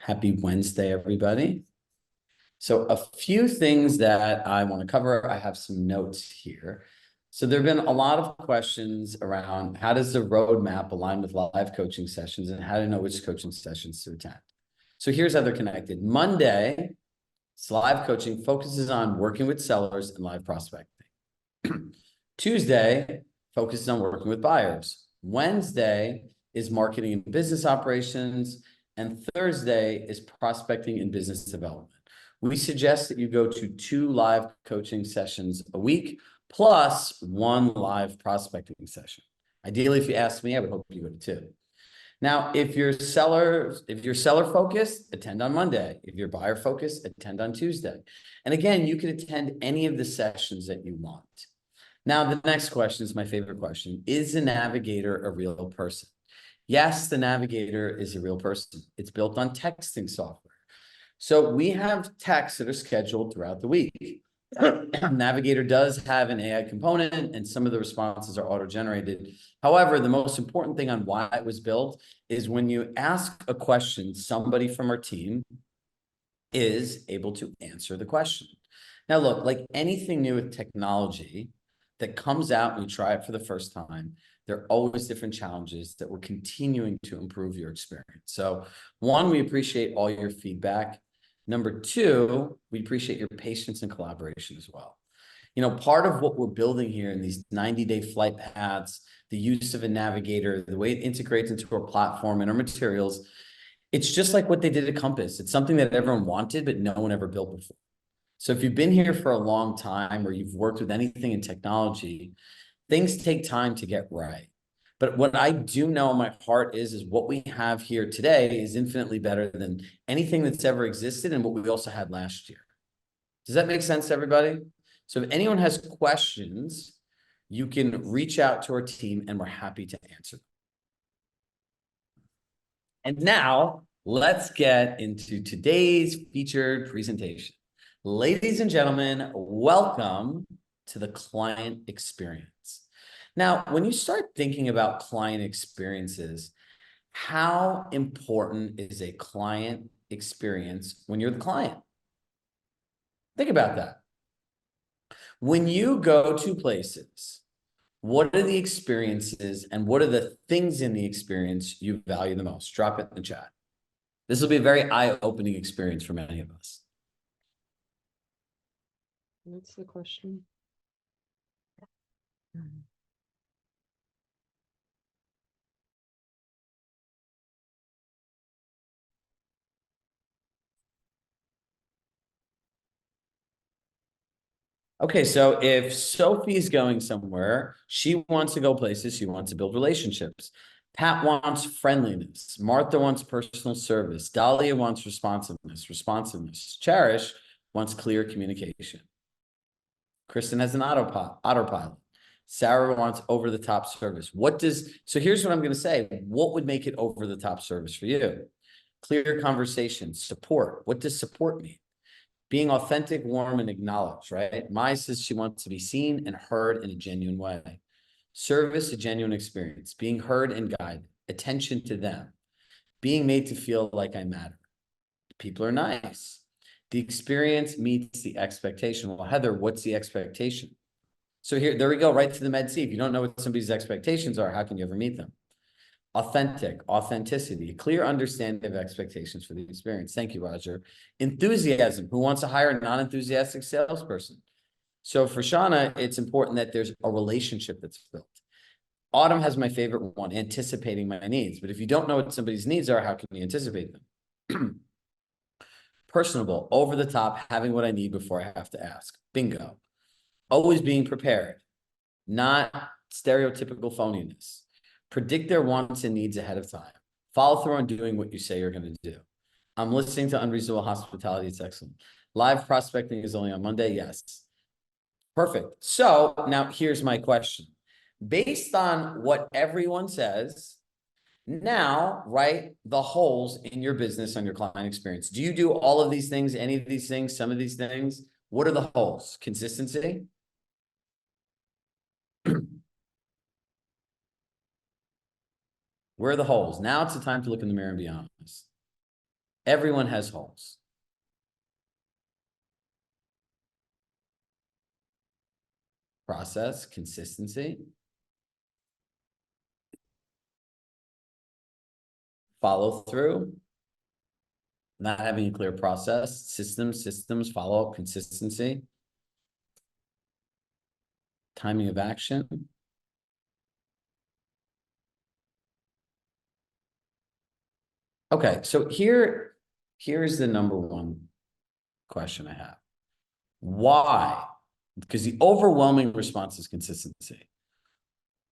Happy Wednesday, everybody. So a few things that I want to cover. I have some notes here. So there have been a lot of questions around how does the roadmap align with live coaching sessions and how to know which coaching sessions to attend. So here's how they're connected. Monday, live coaching focuses on working with sellers and live prospecting. Tuesday focuses on working with buyers. Wednesday is marketing and business operations. And Thursday is prospecting and business development. We suggest that you go to 2 live coaching sessions a week, plus 1 live prospecting session. Ideally, if you ask me, I would hope you go to 2. Now, if you're seller focused, attend on Monday. If you're buyer focused, attend on Tuesday. And again, you can attend any of the sessions that you want. Now, the next question is my favorite question. Is the navigator a real person? Yes, the navigator is a real person. It's built on texting software. So we have texts that are scheduled throughout the week. Navigator does have an AI component and some of the responses are auto-generated. However, the most important thing on why it was built is when you ask a question, somebody from our team is able to answer the question. Now, look, like anything new with technology that comes out and you try it for the first time, there are always different challenges that we're continuing to improve your experience. So 1, we appreciate all your feedback. Number 2, we appreciate your patience and collaboration as well. You know, part of what we're building here in these 90-day flight paths, the use of a navigator, the way it integrates into our platform and our materials, it's just like what they did at Compass. It's something that everyone wanted, but no one ever built before. So if you've been here for a long time or you've worked with anything in technology, things take time to get right. But what I do know in my heart is what we have here today is infinitely better than anything that's ever existed and what we also had last year. Does that make sense to everybody? So if anyone has questions, you can reach out to our team and we're happy to answer. And now let's get into today's featured presentation. Ladies and gentlemen, welcome to the client experience. Now, when you start thinking about client experiences, how important is a client experience when you're the client? Think about that. When you go to places, what are the experiences and what are the things in the experience you value the most? Drop it in the chat. This will be a very eye-opening experience for many of us. That's the question. Okay, so if Sophie's going somewhere, she wants to go places, she wants to build relationships. Pat wants friendliness. Martha wants personal service. Dahlia wants responsiveness. Cherish wants clear communication. Kristen has an autopilot. Sarah wants over-the-top service. So here's what I'm going to say. What would make it over-the-top service for you? Clear conversation, support. What does support mean? Being authentic, warm, and acknowledged, right? Mai says she wants to be seen and heard in a genuine way. Service, a genuine experience. Being heard and guided. Attention to them. Being made to feel like I matter. People are nice. The experience meets the expectation. Well, Heather, what's the expectation? So there we go, right to the med C. If you don't know what somebody's expectations are, how can you ever meet them? Authenticity, a clear understanding of expectations for the experience. Thank you, Roger. Enthusiasm, who wants to hire a non-enthusiastic salesperson? So for Shauna, it's important that there's a relationship that's built. Autumn has my favorite one, anticipating my needs. But if you don't know what somebody's needs are, how can you anticipate them? Personable, over the top, having what I need before I have to ask. Bingo. Always being prepared, not stereotypical phoniness. Predict their wants and needs ahead of time. Follow through on doing what you say you're going to do. I'm listening to unreasonable hospitality. It's excellent. Live prospecting is only on Monday. Yes. Perfect. So now here's my question. Based on what everyone says, now write the holes in your business on your client experience. Do you do all of these things, any of these things, some of these things? What are the holes? Consistency? Where are the holes? Now it's the time to look in the mirror and be honest. Everyone has holes. Process, consistency, follow through, not having a clear process, systems, follow up, consistency, timing of action. Okay, so here's the number one question I have. Why? Because the overwhelming response is consistency.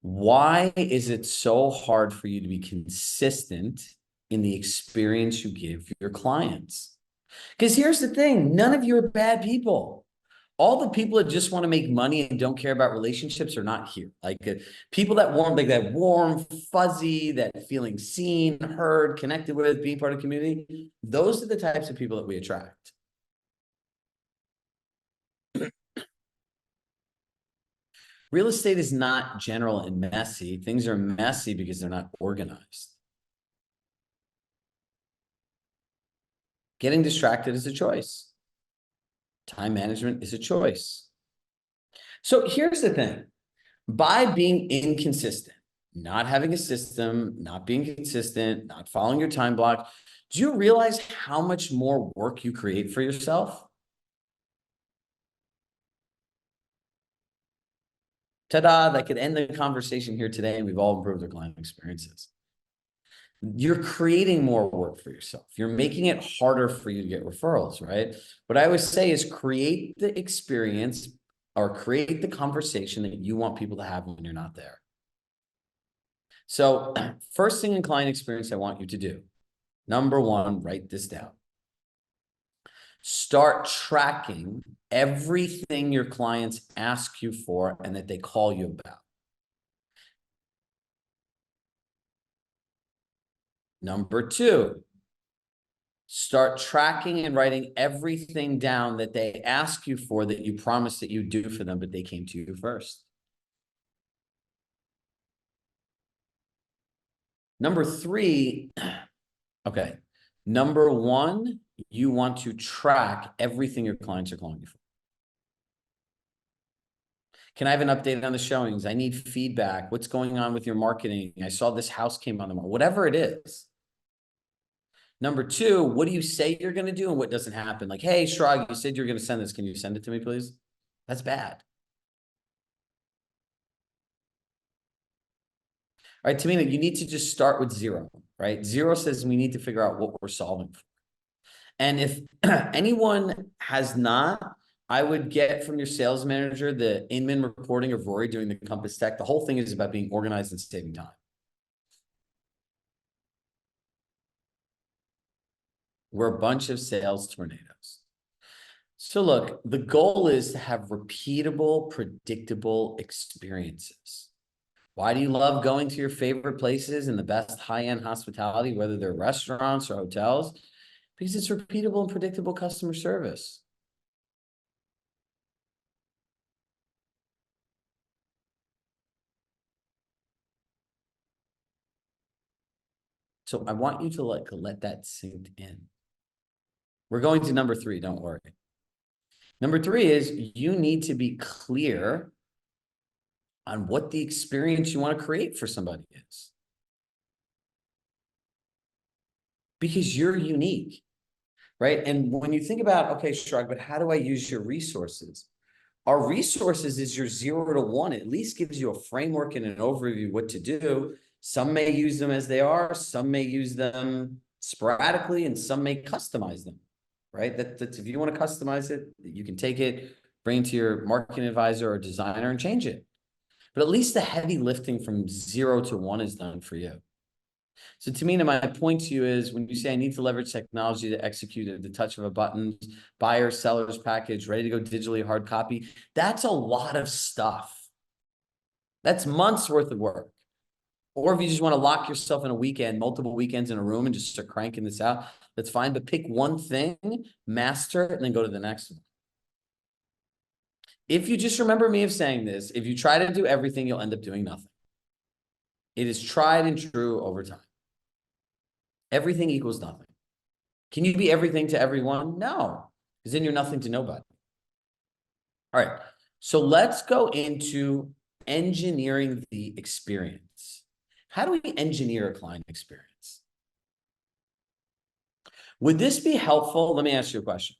Why is it so hard for you to be consistent in the experience you give your clients? Because here's the thing, none of you are bad people. All the people that just want to make money and don't care about relationships are not here. Like people that like that warm, fuzzy, that feeling seen, heard, connected with, being part of the community. Those are the types of people that we attract. Real estate is not general and messy. Things are messy because they're not organized. Getting distracted is a choice. Time management is a choice. So here's the thing. By being inconsistent, not having a system, not being consistent, not following your time block, do you realize how much more work you create for yourself? Ta-da, that could end the conversation here today, and we've all improved our client experiences. You're creating more work for yourself. You're making it harder for you to get referrals, right? What I always say is create the experience or create the conversation that you want people to have when you're not there. So first thing in client experience I want you to do, number one, write this down. Start tracking everything your clients ask you for and that they call you about. Number two, start tracking and writing everything down that they ask you for that you promised that you do for them, but they came to you first. Number three, okay. Number one, you want to track everything your clients are calling you for. Can I have an update on the showings? I need feedback. What's going on with your marketing? I saw this house came on the market, whatever it is. Number two, what do you say you're going to do and what doesn't happen? Like, hey, Chirag, you said you're going to send this. Can you send it to me, please? That's bad. All right, Tamina, you need to just start with zero, right? Zero says we need to figure out what we're solving for. And if anyone has not, I would get from your sales manager the Inman reporting of Rory doing the Compass Tech. The whole thing is about being organized and saving time. We're a bunch of sales tornadoes. So look, the goal is to have repeatable, predictable experiences. Why do you love going to your favorite places and the best high-end hospitality, whether they're restaurants or hotels? Because it's repeatable and predictable customer service. So I want you to let that sink in. We're going to number three, don't worry. Number three is you need to be clear on what the experience you want to create for somebody is. Because you're unique, right? And when you think about, okay, Chirag, but how do I use your resources? Our resources is your 0 to 1. It at least gives you a framework and an overview of what to do. Some may use them as they are. Some may use them sporadically, and some may customize them, right? That's if you want to customize it, you can take it, bring it to your marketing advisor or designer and change it. But at least the heavy lifting from 0 to 1 is done for you. So Tamina, my point to you is when you say I need to leverage technology to execute at the touch of a button, buyer, seller's package, ready to go digitally, hard copy, that's a lot of stuff. That's months worth of work. Or if you just want to lock yourself in a weekend, multiple weekends in a room and just start cranking this out, that's fine. But pick one thing, master it, and then go to the next one. If you just remember me of saying this, if you try to do everything, you'll end up doing nothing. It is tried and true over time. Everything equals nothing. Can you be everything to everyone? No, because then you're nothing to nobody. All right, so let's go into engineering the experience. How do we engineer a client experience? Would this be helpful? Let me ask you a question.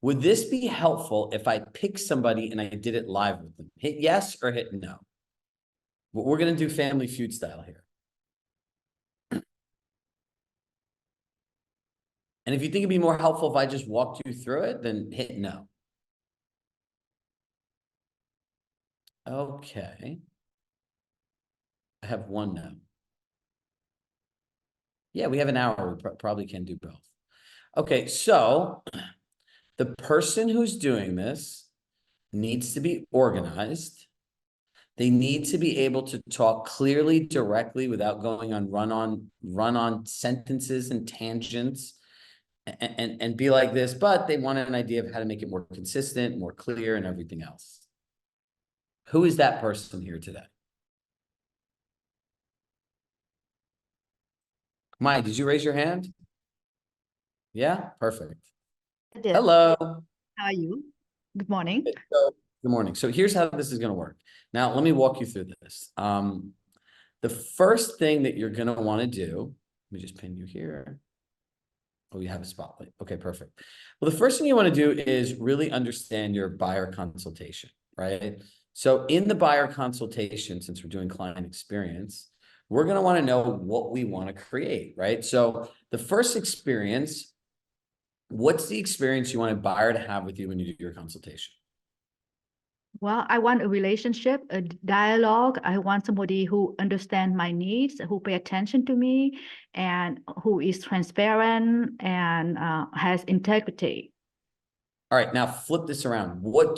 Would this be helpful if I pick somebody and I did it live with them? Hit yes or hit no. We're going to do Family Feud style here. And if you think it'd be more helpful if I just walked you through it, then hit no. Okay. I have one no. Yeah, we have an hour. We probably can do both. Okay, so the person who's doing this needs to be organized. They need to be able to talk clearly, directly, without going on run on sentences and tangents and be like this, but they want an idea of how to make it more consistent, more clear, and everything else. Who is that person here today? Mike, did you raise your hand? Yeah, perfect. I did. Hello. How are you? Good morning. Good morning. So here's how this is going to work. Now, let me walk you through this. The first thing that you're going to want to do, let me just pin you here. Oh, you have a spotlight. Okay, perfect. Well, the first thing you want to do is really understand your buyer consultation, right? So in the buyer consultation, since we're doing client experience, we're going to want to know what we want to create, right? So the first experience, what's the experience you want a buyer to have with you when you do your consultation? Well, I want a relationship, a dialogue. I want somebody who understands my needs, who pay attention to me, and who is transparent and has integrity. All right, now flip this around. What's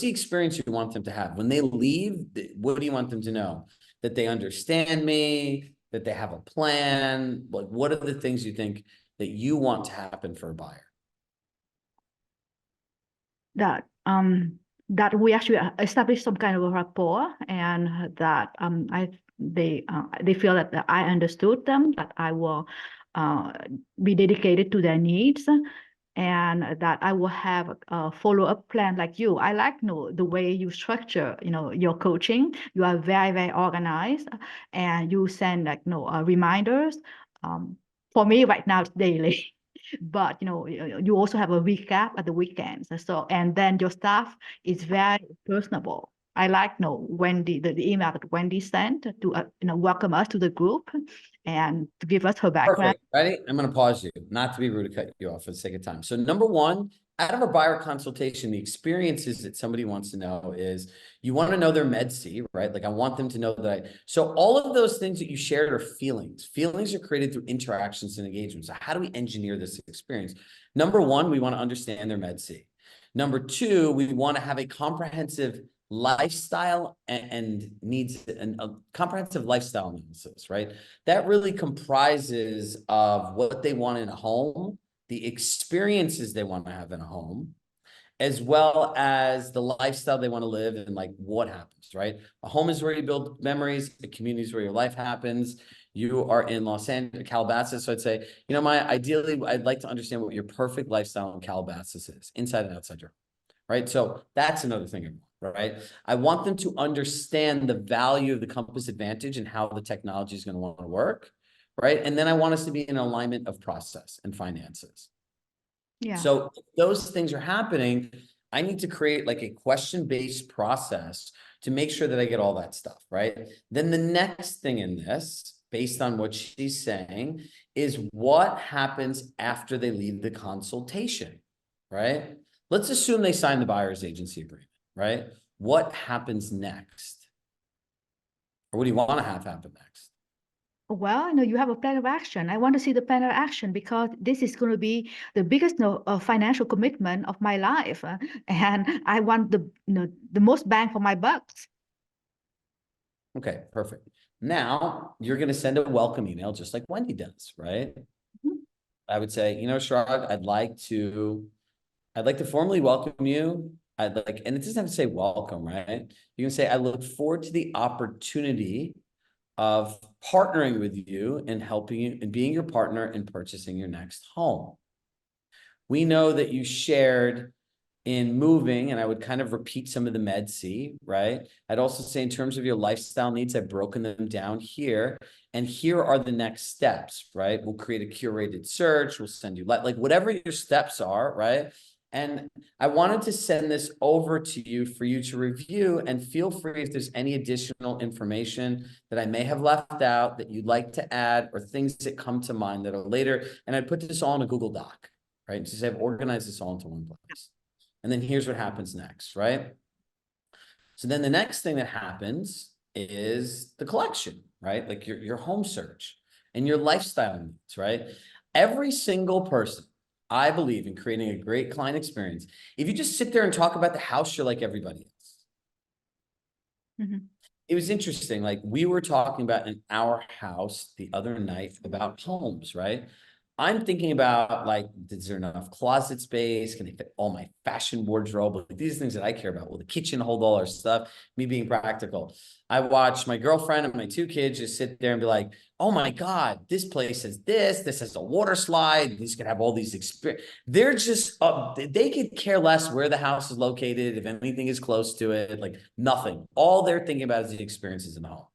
the experience you want them to have? When they leave, what do you want them to know? That they understand me, that they have a plan? Like, what are the things you think that you want to happen for a buyer? That we actually establish some kind of a rapport, and that they feel that I understood them, that I will be dedicated to their needs, and that I will have a follow-up plan like you. I like the way you structure your coaching. You are very, very organized, and you send reminders. For me right now it's daily. But you also have a recap at the weekends. So, and then your staff is very personable. I like Wendy, the email that Wendy sent to welcome us to the group and to give us her background. Perfect. Ready? I'm going to pause you, not to be rude to cut you off for the sake of time. So number one, out of a buyer consultation, the experiences that somebody wants to know is you want to know their med C, right? Like I want them to know that so all of those things that you shared are feelings. Feelings are created through interactions and engagements. So how do we engineer this experience? Number one, we want to understand their med C. Number two, we want to have a comprehensive lifestyle and needs a comprehensive lifestyle analysis, right? That really comprises of what they want in a home, the experiences they want to have in a home, as well as the lifestyle they want to live and like what happens, right? A home is where you build memories, a community is where your life happens. You are in Los Angeles, Calabasas. So I'd say, ideally, I'd like to understand what your perfect lifestyle in Calabasas is, inside and outside your home, right? So that's another thing, right? I want them to understand the value of the Compass Advantage and how the technology is going to want to work, right? And then I want us to be in alignment of process and finances. Yeah. So if those things are happening, I need to create like a question-based process to make sure that I get all that stuff, right? Then the next thing in this, based on what she's saying, is what happens after they leave the consultation, right? Let's assume they sign the buyer's agency agreement, right? What happens next? Or what do you want to have happen next? Well, you have a plan of action. I want to see the plan of action because this is going to be the biggest financial commitment of my life, and I want the most bang for my bucks. Okay, perfect. Now you're going to send a welcome email just like Wendy does, right? Mhm. I would say, Chirag, I'd like to formally welcome you. And it doesn't have to say welcome, right? You can say, I look forward to the opportunity of partnering with you and helping you and being your partner in purchasing your next home. We know that you shared in moving, and I would kind of repeat some of the med C, right? I'd also say in terms of your lifestyle needs, I've broken them down here. And here are the next steps, right? We'll create a curated search. We'll send you like whatever your steps are, right? And I wanted to send this over to you for you to review, and feel free if there's any additional information that I may have left out that you'd like to add, or things that come to mind that are later. And I'd put this all in a Google Doc, right? Just have organized this all into one place. And then here's what happens next, right? So then the next thing that happens is the collection, right? Like your home search and your lifestyle needs, right? Every single person, I believe in creating a great client experience. If you just sit there and talk about the house, you're like everybody else. Mm-hmm. It was interesting. Like, we were talking about in our house the other night about homes, right? I'm thinking about, like, is there enough closet space? Can they fit all my fashion wardrobe? Like, these are things that I care about. Will the kitchen hold all our stuff? Me being practical. I watch my girlfriend and my two kids just sit there and be like, oh my God, this place has this has a water slide. These could have all these experience. They're just, they could care less where the house is located, if anything is close to it, like nothing. All they're thinking about is the experiences in the home.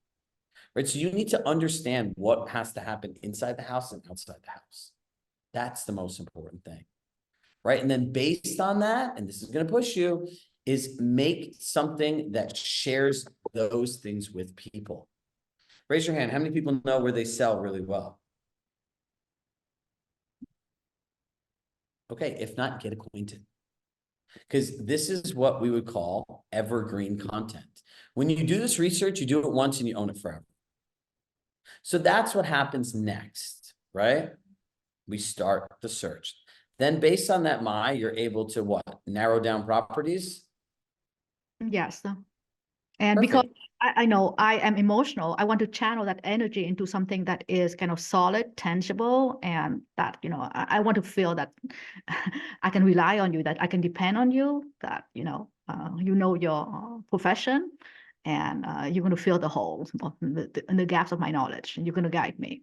Right? So you need to understand what has to happen inside the house and outside the house. That's the most important thing. Right? And then based on that, and this is going to push you, is make something that shares those things with people. Raise your hand. How many people know where they sell really well? Okay, if not, get acquainted. Because this is what we would call evergreen content. When you do this research, you do it once and you own it forever. So that's what happens next, right? We start the search. Then based on that, you're able to what? Narrow down properties? Yes. And Perfect. because I know I am emotional, I want to channel that energy into something that is kind of solid, tangible, and that, I want to feel that I can rely on you, that I can depend on you, that, your profession, and you're going to fill the holes and the gaps of my knowledge, and you're going to guide me.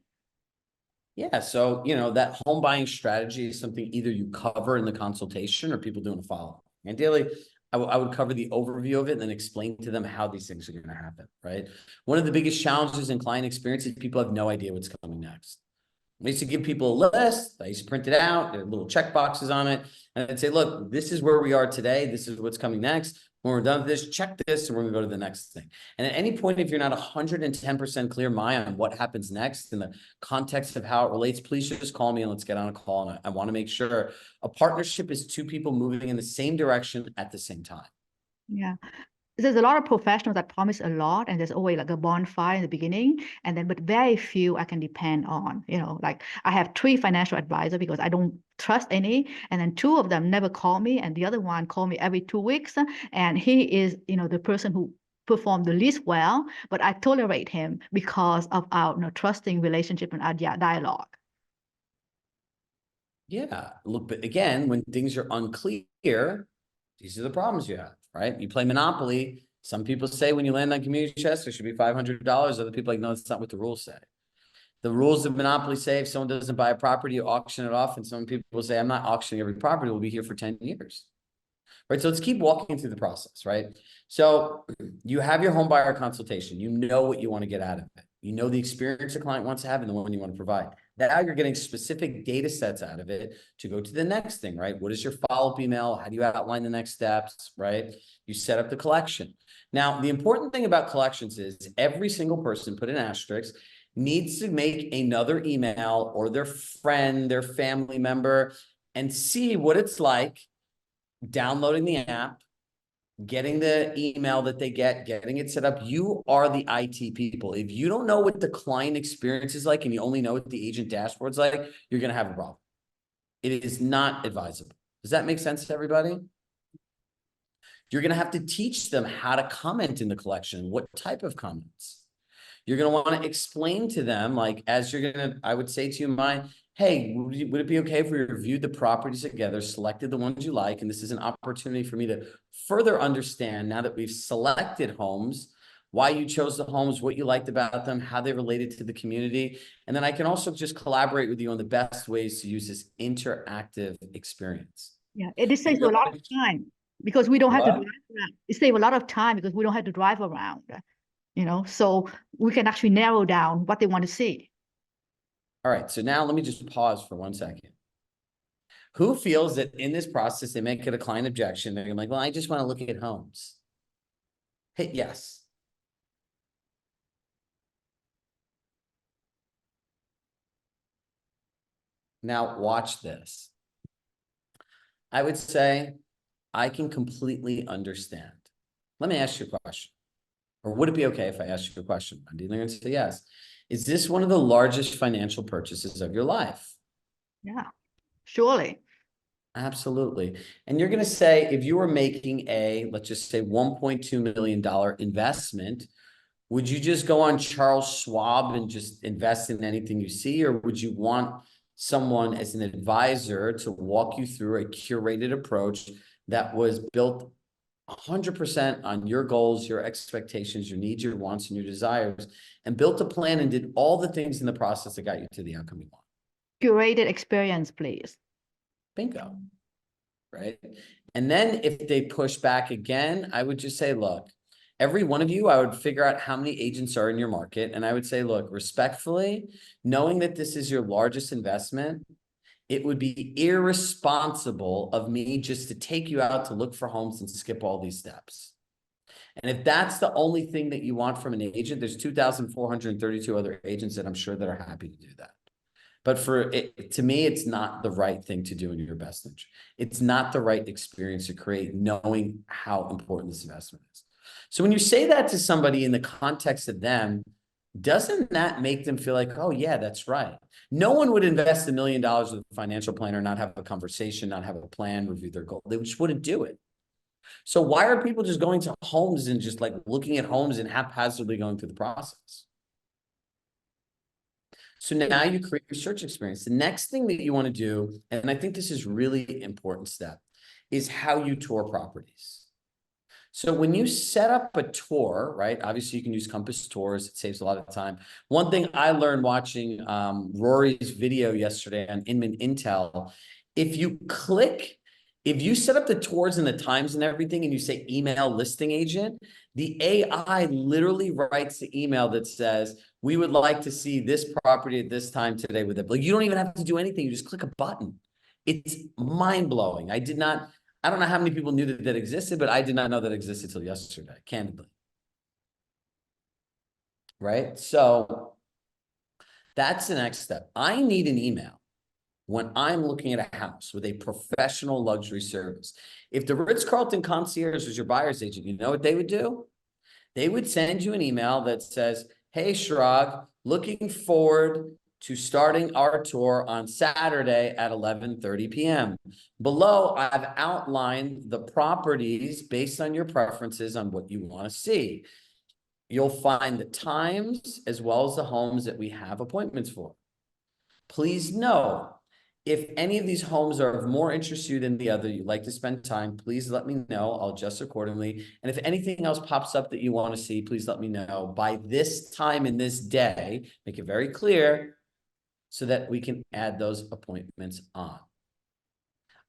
Yeah, so, that home buying strategy is something either you cover in the consultation or people doing a follow-up. Ideally, I would cover the overview of it and then explain to them how these things are going to happen, right? One of the biggest challenges in client experience is people have no idea what's coming next. I used to give people a list. I used to print it out. There are little check boxes on it. And I'd say, look, this is where we are today. This is what's coming next. When we're done with this, check this, and we're going to go to the next thing. And at any point, if you're not 110% clear mind on what happens next in the context of how it relates, please just call me and let's get on a call. And I want to make sure a partnership is two people moving in the same direction at the same time. Yeah. There's a lot of professionals that promise a lot, and there's always like a bonfire in the beginning, but very few I can depend on. Like I have 3 financial advisors because I don't trust any, and then 2 of them never call me, and the other one call me every 2 weeks, and he is, the person who performed the least well, but I tolerate him because of our trusting relationship and our dialogue. Yeah, look, but again, when things are unclear, these are the problems you have, right? You play Monopoly. Some people say when you land on community chest, there should be $500. Other people are like, no, that's not what the rules say. The rules of Monopoly say if someone doesn't buy a property, you auction it off. And some people say, I'm not auctioning every property. We'll be here for 10 years. Right. So let's keep walking through the process, right? So you have your home buyer consultation. You know what you want to get out of it. You know the experience a client wants to have and the one you want to provide. Now you're getting specific data sets out of it to go to the next thing, right? What is your follow-up email? How do you outline the next steps, right? You set up the collection. Now, the important thing about collections is every single person, put an asterisk, needs to make another email or their friend, their family member, and see what it's like downloading the app, getting the email that they get, getting it set up. You are the IT people. If you don't know what the client experience is like and you only know what the agent dashboard's like, you're going to have a problem. It is not advisable. Does that make sense to everybody? You're going to have to teach them how to comment in the collection, what type of comments. You're going to want to explain to them, like, as you're going to, I would say to you, hey, would it be okay if we reviewed the properties together, selected the ones you like, and this is an opportunity for me to further understand, now that we've selected homes, why you chose the homes, what you liked about them, how they related to the community. And then I can also just collaborate with you on the best ways to use this interactive experience. Yeah, it saves a lot of time because we don't have to drive around. It saves a lot of time because we don't have to drive around, so we can actually narrow down what they want to see. All right, so now let me just pause for 1 second. Who feels that in this process, they make it a client objection? They're like, well, I just want to look at homes. Hit yes. Now watch this. I would say I can completely understand. Let me ask you a question. Or would it be okay if I asked you a question? I'm going to say yes. Is this one of the largest financial purchases of your life? Yeah, surely. Absolutely. And you're going to say, if you were making let's just say $1.2 million investment, would you just go on Charles Schwab and just invest in anything you see? Or would you want someone as an advisor to walk you through a curated approach that was built 100% on your goals, your expectations, your needs, your wants, and your desires, and built a plan and did all the things in the process that got you to the outcome you want? Curated experience, please. Bingo. Right? And then if they push back again, I would just say, look, every one of you, I would figure out how many agents are in your market. And I would say, look, respectfully, knowing that this is your largest investment, it would be irresponsible of me just to take you out to look for homes and skip all these steps. And if that's the only thing that you want from an agent, there's 2,432 other agents that I'm sure that are happy to do that. But to me, it's not the right thing to do in your best interest. It's not the right experience to create, knowing how important this investment is. So when you say that to somebody in the context of them, doesn't that make them feel like, oh yeah, that's right? No one would invest $1 million with a financial planner, not have a conversation, not have a plan, review their goal. They just wouldn't do it. So why are people just going to homes and just like looking at homes and haphazardly going through the process? So now you create your search experience. The next thing that you want to do, and I think this is really important step, is how you tour properties. So when you set up a tour, right? Obviously, you can use Compass Tours. It saves a lot of time. One thing I learned watching Rory's video yesterday on Inman Intel, if you set up the tours and the times and everything, and you say email listing agent, the AI literally writes the email that says, we would like to see this property at this time today with it. Like, you don't even have to do anything. You just click a button. It's mind blowing. I don't know how many people knew that existed, but I did not know that existed till yesterday, candidly. Right? So that's the next step. I need an email when I'm looking at a house with a professional luxury service. If the Ritz-Carlton concierge was your buyer's agent, you know what they would do? They would send you an email that says, hey, Chirag, looking forward to starting our tour on Saturday at 11:30 p.m. Below, I've outlined the properties based on your preferences on what you want to see. You'll find the times as well as the homes that we have appointments for. Please know, if any of these homes are of more interest to you than the other, you'd like to spend time, please let me know. I'll adjust accordingly. And if anything else pops up that you want to see, please let me know by this time in this day. Make it very clear so that we can add those appointments on.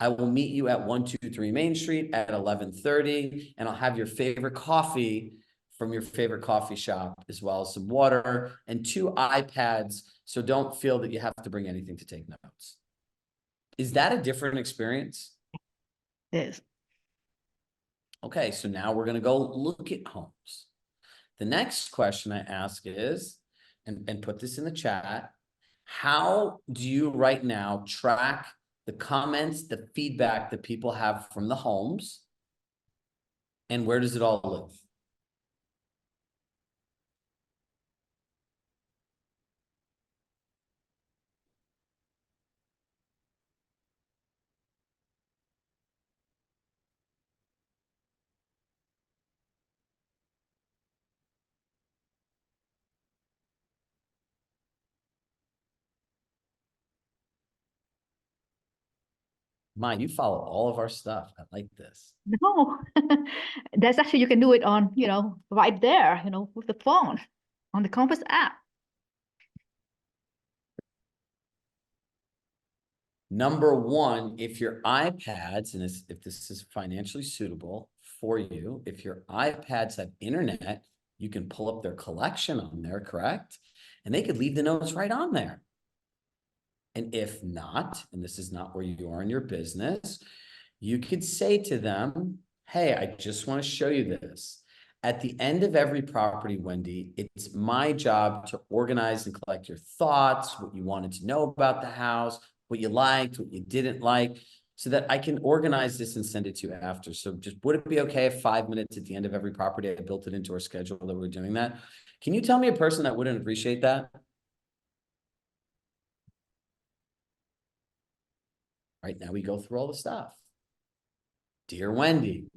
I will meet you at 123 Main Street at 11:30, and I'll have your favorite coffee from your favorite coffee shop, as well as some water and 2 iPads. So don't feel that you have to bring anything to take notes. Is that a different experience? It is. Okay, so now we're going to go look at homes. The next question I ask is, and put this in the chat, how do you right now track the comments, the feedback that people have from the homes, and where does it all live? Ma, you follow all of our stuff. I like this. No, that's actually, you can do it on, right there, with the phone on the Compass app. Number one, if your iPads, and if this is financially suitable for you, if your iPads have internet, you can pull up their collection on there, correct? And they could leave the notes right on there. And if not, and this is not where you are in your business, you could say to them, hey, I just want to show you this. At the end of every property, Wendy, it's my job to organize and collect your thoughts, what you wanted to know about the house, what you liked, what you didn't like, so that I can organize this and send it to you after. So just, would it be okay if 5 minutes at the end of every property, I built it into our schedule that we're doing that? Can you tell me a person that wouldn't appreciate that? Right now we go through all the stuff. Dear Wendy,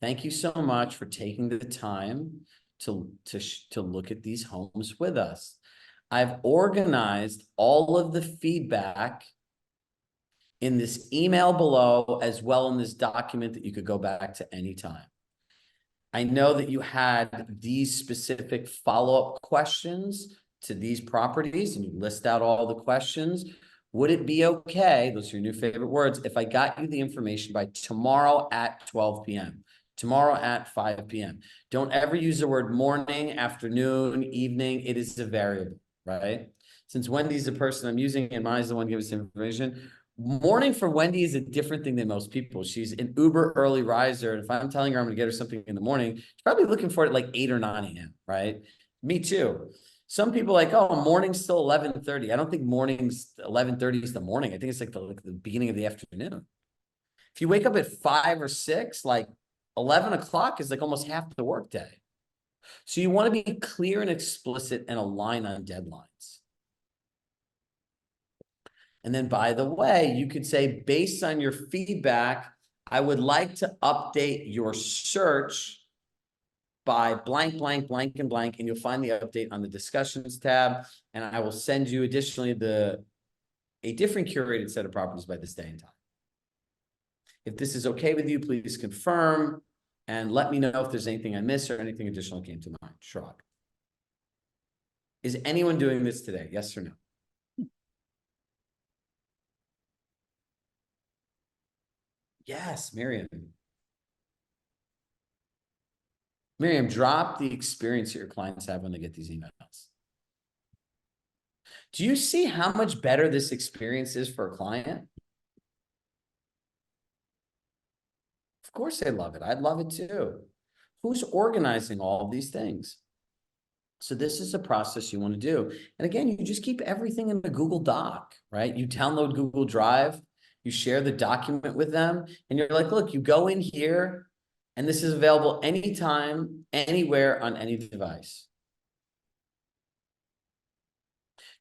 thank you so much for taking the time to look at these homes with us. I've organized all of the feedback in this email below, as well in this document that you could go back to anytime. I know that you had these specific follow-up questions to these properties, and you list out all the questions. Would it be okay, those are your new favorite words, if I got you the information by tomorrow at 12 p.m., tomorrow at 5 p.m.? Don't ever use the word morning, afternoon, evening. It is a variable, right? Since Wendy's the person I'm using and Maya's the one giving us information, morning for Wendy is a different thing than most people. She's an uber early riser. And if I'm telling her I'm going to get her something in the morning, she's probably looking for it at like 8 or 9 a.m., right? Me too. Some people like, oh, morning's still 11:30. I don't think morning's 11:30 is the morning. I think it's like the beginning of the afternoon. If you wake up at 5 or 6, like 11 o'clock is like almost half the workday. So you want to be clear and explicit and align on deadlines. And then, by the way, you could say, based on your feedback, I would like to update your search by blank, blank, blank, and blank, and you'll find the update on the discussions tab. And I will send you additionally a different curated set of properties by this day and time. If this is okay with you, please confirm and let me know if there's anything I missed or anything additional came to mind. Chirag. Is anyone doing this today? Yes or no? Yes, Miriam. Miriam, drop the experience that your clients have when they get these emails. Do you see how much better this experience is for a client? Of course they love it. I'd love it too. Who's organizing all of these things? So this is a process you want to do. And again, you just keep everything in a Google Doc, right? You download Google Drive, you share the document with them, and you're like, look, you go in here, and this is available anytime, anywhere, on any device.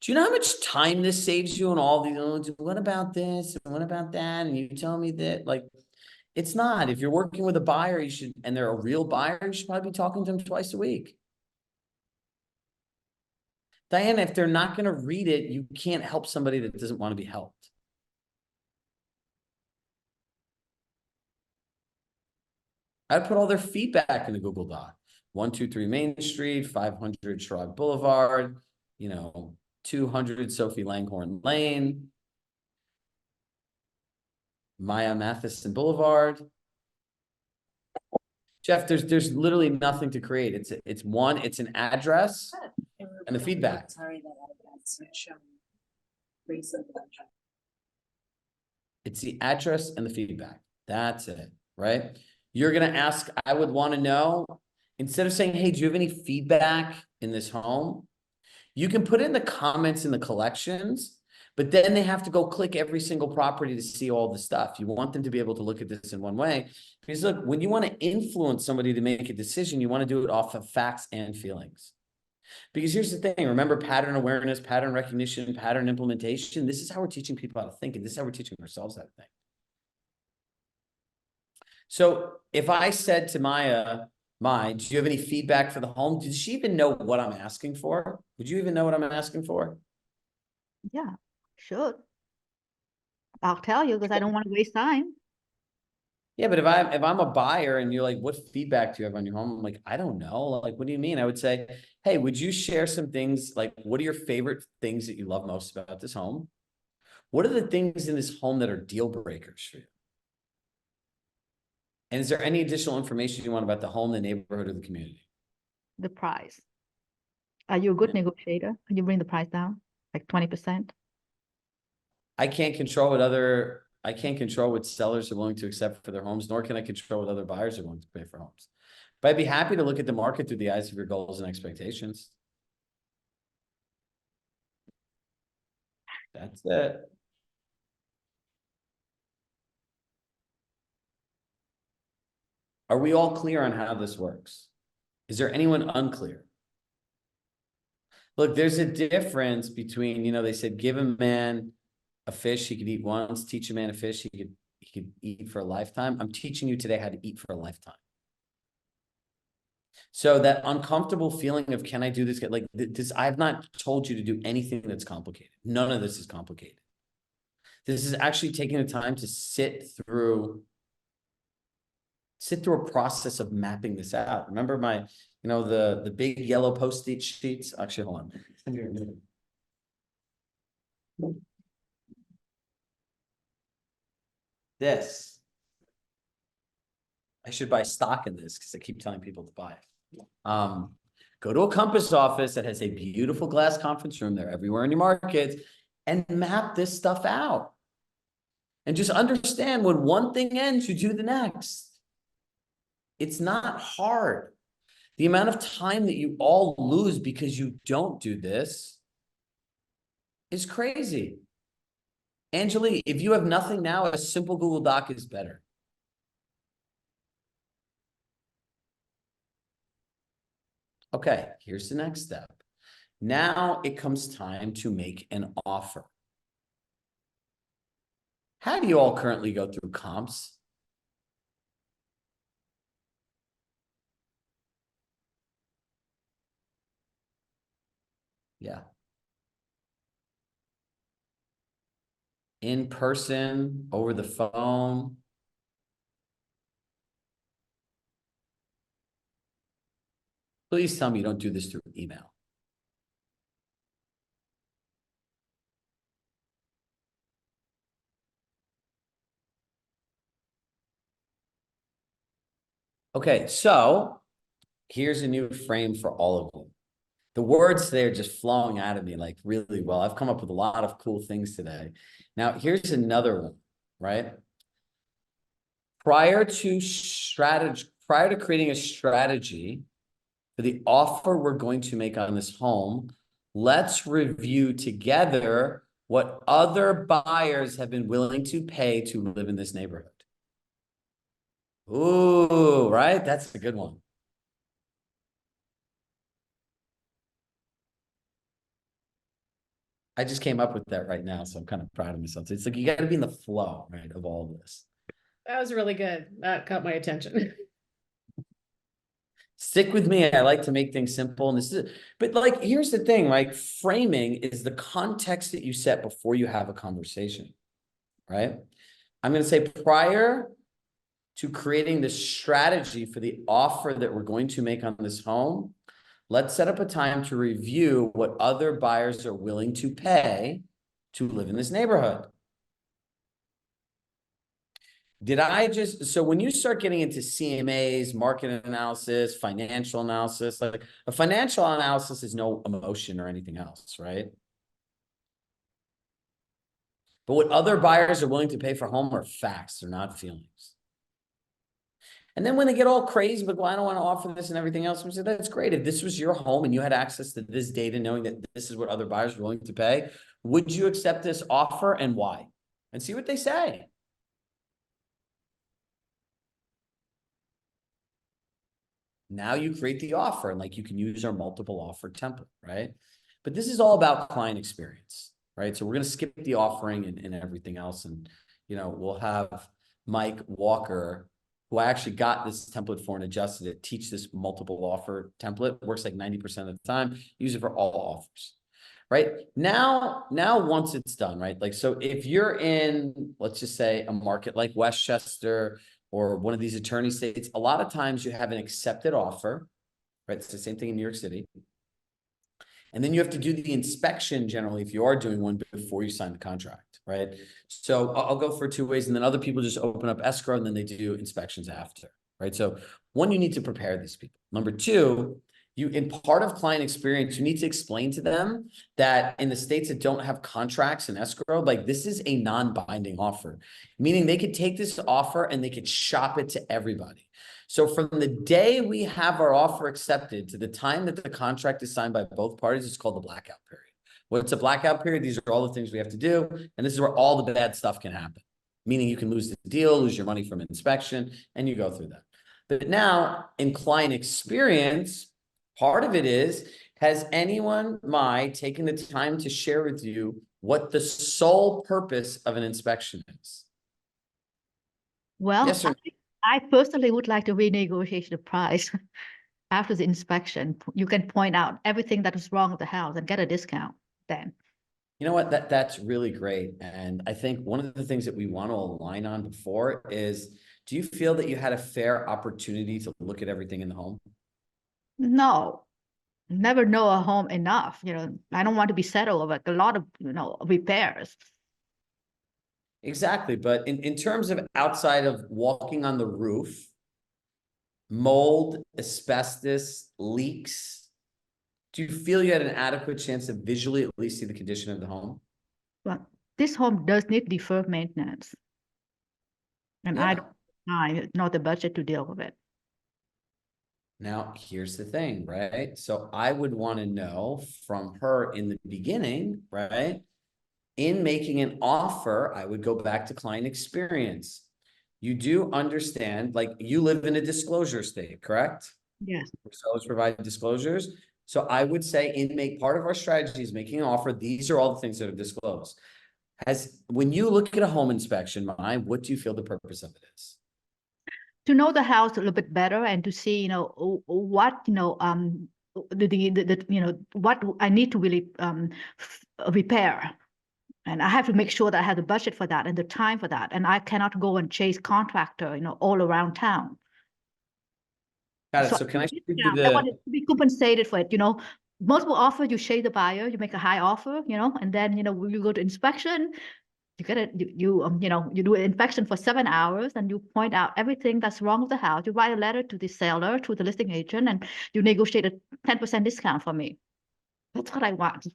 Do you know how much time this saves you and all these, oh, what about this? And what about that? And you tell me that, like, it's not. If you're working with a buyer, you should, and they're a real buyer, you should probably be talking to them twice a week. Diana, if they're not going to read it, you can't help somebody that doesn't want to be helped. I'd put all their feedback in the Google Doc. 123 Main Street, 500 Chirag Boulevard, 200 Sophie Langhorne Lane, Maya Matheson Boulevard. Jeff, there's literally nothing to create. It's an address and the feedback. Sorry that that's shown. It's the address and the feedback. That's it, right? You're going to ask, I would want to know, instead of saying, hey, do you have any feedback in this home? You can put in the comments in the collections, but then they have to go click every single property to see all the stuff. You want them to be able to look at this in one way. Because look, when you want to influence somebody to make a decision, you want to do it off of facts and feelings. Because here's the thing, remember pattern awareness, pattern recognition, pattern implementation. This is how we're teaching people how to think, and this is how we're teaching ourselves how to think. So if I said to Maya, do you have any feedback for the home? Does she even know what I'm asking for? Would you even know what I'm asking for? Yeah, sure. I'll tell you because I don't want to waste time. Yeah, but if I'm a buyer and you're like, what feedback do you have on your home? I'm like, I don't know. Like, what do you mean? I would say, hey, would you share some things? Like, what are your favorite things that you love most about this home? What are the things in this home that are deal breakers for you? And is there any additional information you want about the home, the neighborhood, or the community? The price. Are you a good Yeah. negotiator? Can you bring the price down like 20%? I can't control what sellers are willing to accept for their homes, nor can I control what other buyers are willing to pay for homes. But I'd be happy to look at the market through the eyes of your goals and expectations. That's it. Are we all clear on how this works? Is there anyone unclear? Look, there's a difference between, they said, give a man a fish he could eat once, teach a man a fish he could eat for a lifetime. I'm teaching you today how to eat for a lifetime. So that uncomfortable feeling of, can I do this? Like this, I've not told you to do anything that's complicated. None of this is complicated. This is actually taking the time to sit through a process of mapping this out. Remember the big yellow Post-it sheets? Actually, hold on. This. I should buy stock in this because I keep telling people to buy it. Go to a Compass office that has a beautiful glass conference room. They're everywhere in your markets, and map this stuff out. And just understand when one thing ends, you do the next. It's not hard. The amount of time that you all lose because you don't do this is crazy. Angelique, if you have nothing now, a simple Google Doc is better. Okay, here's the next step. Now it comes time to make an offer. How do you all currently go through comps? Yeah. In person, over the phone. Please tell me you don't do this through email. Okay, so here's a new frame for all of them. The words today are just flowing out of me like really well. I've come up with a lot of cool things today. Now, here's another one, right? Prior to creating a strategy for the offer we're going to make on this home, let's review together what other buyers have been willing to pay to live in this neighborhood. Ooh, right? That's a good one. I just came up with that right now, so I'm kind of proud of myself. It's like you got to be in the flow, right, of all of this. That was really good. That caught my attention. Stick with me. I like to make things simple, and but like, here's the thing, like framing is the context that you set before you have a conversation, right? I'm going to say prior to creating the strategy for the offer that we're going to make on this home, let's set up a time to review what other buyers are willing to pay to live in this neighborhood. So when you start getting into CMAs, market analysis, financial analysis, like a financial analysis is no emotion or anything else, right? But what other buyers are willing to pay for home are facts, they're not feelings. And then when they get all crazy, but well, I don't want to offer this and everything else, I'm saying that's great. If this was your home and you had access to this data, knowing that this is what other buyers are willing to pay, would you accept this offer and why? And see what they say. Now you create the offer and like you can use our multiple offer template, right? But this is all about client experience, right? So we're going to skip the offering and everything else. And, we'll have Mike Walker, who I actually got this template for and adjusted it, teach this multiple offer template. It works like 90% of the time. Use it for all offers, right? Now, once it's done, right? Like, so if you're in, let's just say a market like Westchester or one of these attorney states, a lot of times you have an accepted offer, right? It's the same thing in New York City. And then you have to do the inspection generally if you are doing one before you sign the contract, right? So I'll go for 2 ways, and then other people just open up escrow and then they do inspections after, right? So one, you need to prepare these people. Number two, you, in part of client experience, you need to explain to them that in the states that don't have contracts and escrow, like this is a non-binding offer, meaning they could take this offer and they could shop it to everybody. So from the day we have our offer accepted to the time that the contract is signed by both parties, it's called the blackout period. What's a blackout period? These are all the things we have to do. And this is where all the bad stuff can happen, meaning you can lose the deal, lose your money from inspection, and you go through that. But now in client experience, part of it is, has anyone, taken the time to share with you what the sole purpose of an inspection is? Well, Yes or no? I personally would like to renegotiate the price after the inspection. You can point out everything that is wrong with the house and get a discount then. You know what? That's really great. And I think one of the things that we want to align on before is, do you feel that you had a fair opportunity to look at everything in the home? No, never know a home enough. I don't want to be settled over a lot of, repairs. Exactly. But in terms of outside of walking on the roof, mold, asbestos, leaks, do you feel you had an adequate chance to visually at least see the condition of the home? Well, this home does need deferred maintenance. And I Yeah. don't have not the budget to deal with it. Now, here's the thing, right? So I would want to know from her in the beginning, right? In making an offer, I would go back to client experience. You do understand, like you live in a disclosure state, correct? Yes. Sellers provide disclosures. So I would say part of our strategy is making an offer. These are all the things that are disclosed. When you look at a home inspection, what do you feel the purpose of it is? To know the house a little bit better and to see, what, what I need to really repair. And I have to make sure that I have the budget for that and the time for that. And I cannot go and chase contractor, all around town. Got it. So So can I show you I want to be compensated for it, multiple offer, you shade the buyer, you make a high offer, and then, when you go to inspection, you get it, you do an inspection for 7 hours and you point out everything that's wrong with the house. You write a letter to the seller, to the listing agent, and you negotiate a 10% discount for me. That's what I want.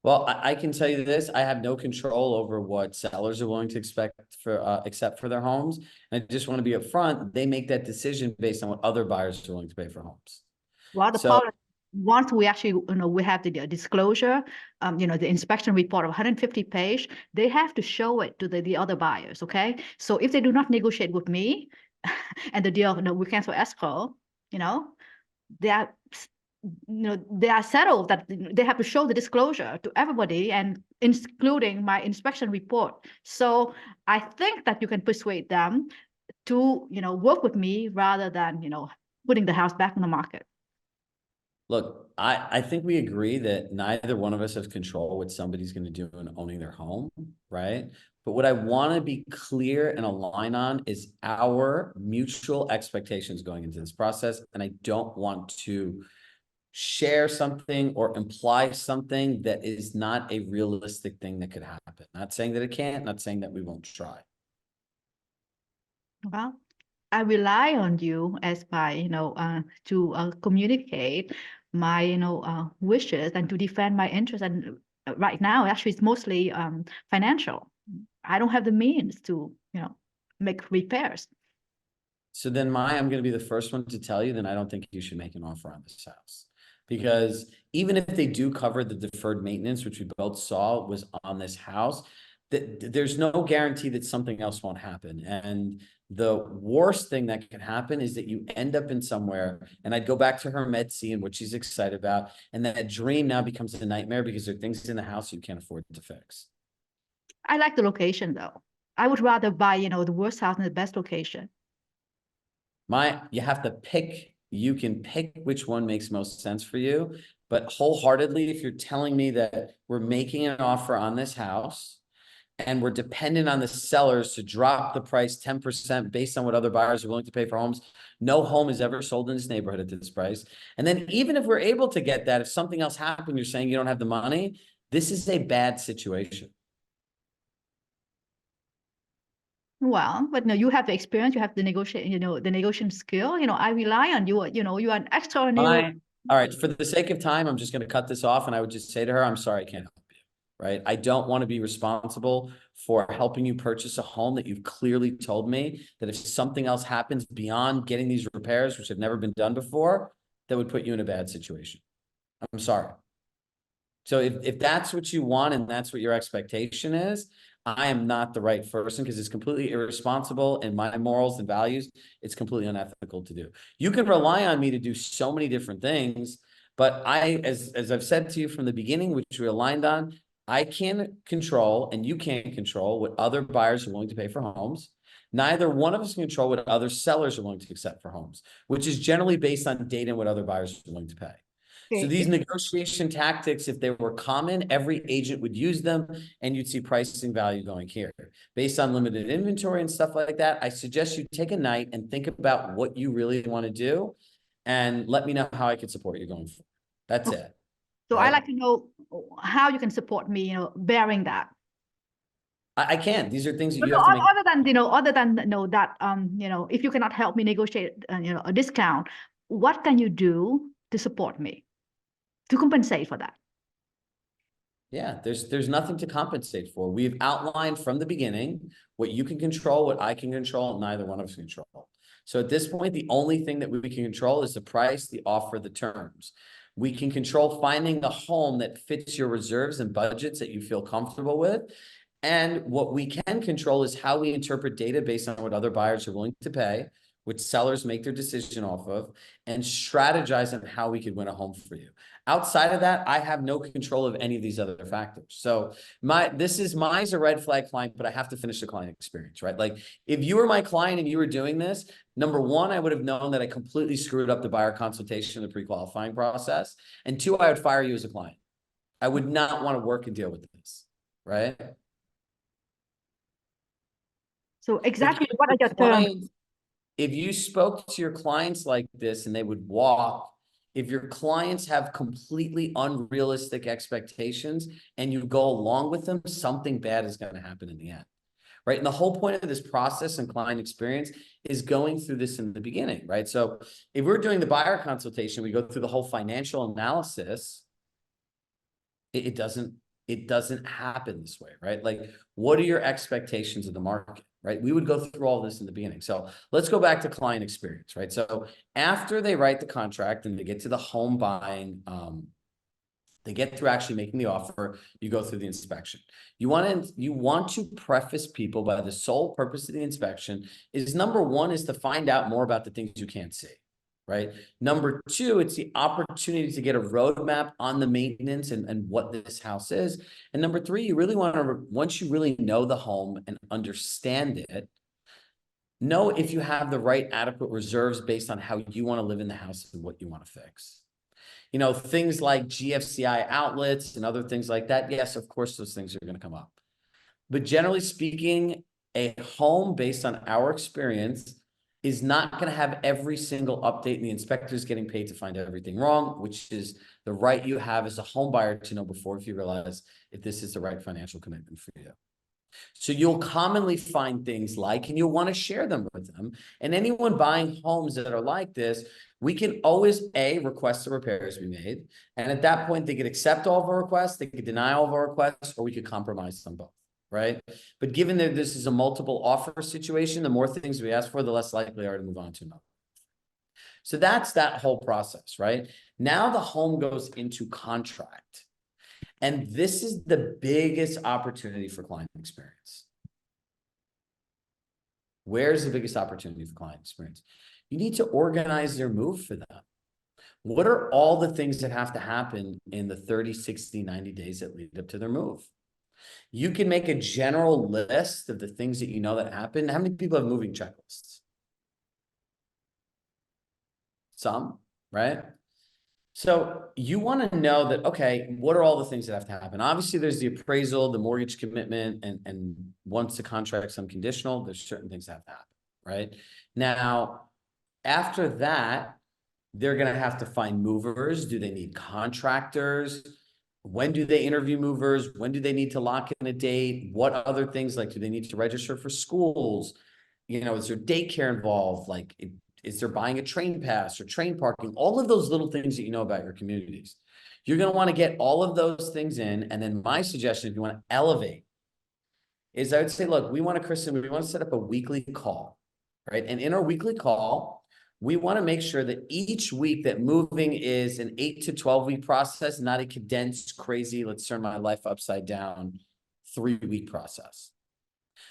Well, I can tell you this, I have no control over what sellers are willing to accept for their homes. And I just want to be upfront, they make that decision based on what other buyers are willing to pay for homes. Well, once we actually, we have the disclosure, the inspection report of 150 page, they have to show it to the other buyers, okay? So if they do not negotiate with me and the deal, we cancel escrow, they are, they are settled that they have to show the disclosure to everybody and including my inspection report. So I think that you can persuade them to, work with me rather than, putting the house back on the market. Look, I think we agree that neither one of us has control what somebody's going to do in owning their home, right? But what I want to be clear and align on is our mutual expectations going into this process. And I don't want to share something or imply something that is not a realistic thing that could happen. Not saying that it can't, not saying that we won't try. Well, I rely on you as my, to communicate my, wishes and to defend my interests. And right now, actually, it's mostly financial. I don't have the means to, make repairs. So then I'm going to be the first one to tell you, then I don't think you should make an offer on this house. Because even if they do cover the deferred maintenance, which we both saw was on this house, there's no guarantee that something else won't happen. And the worst thing that can happen is that you end up in somewhere, and I'd go back to her Med C and what she's excited about, and that dream now becomes a nightmare because there are things in the house you can't afford to fix. I like the location though. I would rather buy, the worst house in the best location. You have to pick, you can pick which one makes most sense for you. But wholeheartedly, if you're telling me that we're making an offer on this house and we're dependent on the sellers to drop the price 10% based on what other buyers are willing to pay for homes, no home is ever sold in this neighborhood at this price. And then even if we're able to get that, if something else happened, you're saying you don't have the money, this is a bad situation. Well, but no, you have the experience, you have the the negotiation skill. I rely on you. You are an extraordinary. All right, for the sake of time, I'm just going to cut this off, and I would just say to her, I'm sorry, I can't help you, right? I don't want to be responsible for helping you purchase a home that you've clearly told me that if something else happens beyond getting these repairs, which have never been done before, that would put you in a bad situation. I'm sorry. So if that's what you want and that's what your expectation is, I am not the right person because it's completely irresponsible in my morals and values. It's completely unethical to do. You can rely on me to do so many different things, but as I've said to you from the beginning, which we aligned on, I can't control and you can't control what other buyers are willing to pay for homes. Neither one of us can control what other sellers are willing to accept for homes, which is generally based on data and what other buyers are willing to pay. So these negotiation tactics, if they were common, every agent would use them and you'd see pricing value going here. Based on limited inventory and stuff like that, I suggest you take a night and think about what you really want to do and let me know how I can support you going forward. That's it. So Right? I like to know how you can support me, bearing that. I can't. These are things that But you no, have to make. other than that, if you cannot help me negotiate, a discount, what can you do to support me, to compensate for that? Yeah, there's nothing to compensate for. We've outlined from the beginning what you can control, what I can control, and neither one of us can control. So at this point, the only thing that we can control is the price, the offer, the terms. We can control finding a home that fits your reserves and budgets that you feel comfortable with. And what we can control is how we interpret data based on what other buyers are willing to pay, which sellers make their decision off of, and strategize on how we could win a home for you. Outside of that, I have no control of any of these other factors. So mine's a red flag client, but I have to finish the client experience, right? Like if you were my client and you were doing this, number one, I would have known that I completely screwed up the buyer consultation, the pre-qualifying process. And two, I would fire you as a client. I would not want to work and deal with this, right? So exactly what are your terms? If you spoke to your clients like this and they would walk, if your clients have completely unrealistic expectations and you go along with them, something bad is going to happen in the end, right? And the whole point of this process and client experience is going through this in the beginning, right? So if we're doing the buyer consultation, we go through the whole financial analysis. It doesn't happen this way, right? Like, what are your expectations of the market, right? We would go through all this in the beginning. So let's go back to client experience, right? So after they write the contract and they get to the home buying, they get through actually making the offer, you go through the inspection. You want to preface people by the sole purpose of the inspection is number one is to find out more about the things you can't see. Right. Number two, it's the opportunity to get a roadmap on the maintenance and what this house is. And number three, you really want to, once you really know the home and understand it, know if you have the right adequate reserves based on how you want to live in the house and what you want to fix. Things like GFCI outlets and other things like that. Yes, of course, those things are going to come up. But generally speaking, a home based on our experience is not going to have every single update, and the inspector is getting paid to find everything wrong, which is the right you have as a home buyer to know before if you realize if this is the right financial commitment for you. So you'll commonly find things like, and you'll want to share them with them. And anyone buying homes that are like this, we can always request the repairs be made. And at that point, they could accept all of our requests, they could deny all of our requests, or we could compromise them both. Right. But given that this is a multiple offer situation, the more things we ask for, the less likely are to move on to another. So that's that whole process, right? Now the home goes into contract. And this is the biggest opportunity for client experience. Where's the biggest opportunity for client experience? You need to organize their move for them. What are all the things that have to happen in the 30, 60, 90 days that lead up to their move? You can make a general list of the things that you know that happen. How many people have moving checklists? Some, right? So you want to know that, okay, what are all the things that have to happen? Obviously, there's the appraisal, the mortgage commitment, and once the contract's unconditional, there's certain things that have to happen, right? Now, after that, they're going to have to find movers. Do they need contractors? When do they interview movers? When do they need to lock in a date? What other things, like, do they need to register for schools? You know, is there daycare involved? Like, is there buying a train pass or train parking? All of those little things that you know about your communities. You're going to want to get all of those things in. And then my suggestion, if you want to elevate, is I would say, look, we want to, Kristen, we want to set up a weekly call, right? And in our weekly call, we want to make sure that each week that moving is an 8 to 12 week process, not a condensed, crazy, let's turn my life upside down 3-week process.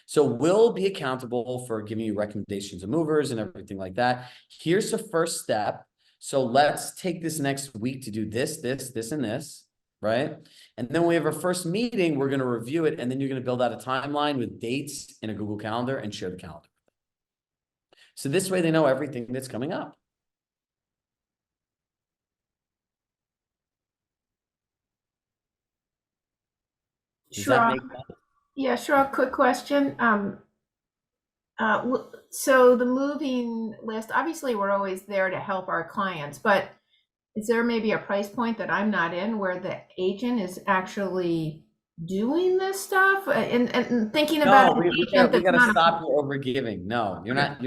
So we'll be accountable for giving you recommendations of movers and everything like that. Here's the first step. So let's take this next week to do this, this, and this, right? And then when we have our first meeting, we're going to review it. And then you're going to build out a timeline with dates in a Google Calendar and share the calendar. So this way they know everything that's coming up. Does that make sense? Yeah, sure. Quick question. So the moving list, obviously we're always there to help our clients, but is there maybe a price point that I'm not in where the agent is actually doing this stuff and thinking about No, an we agent got to that's not stop your overgiving. No, you're not.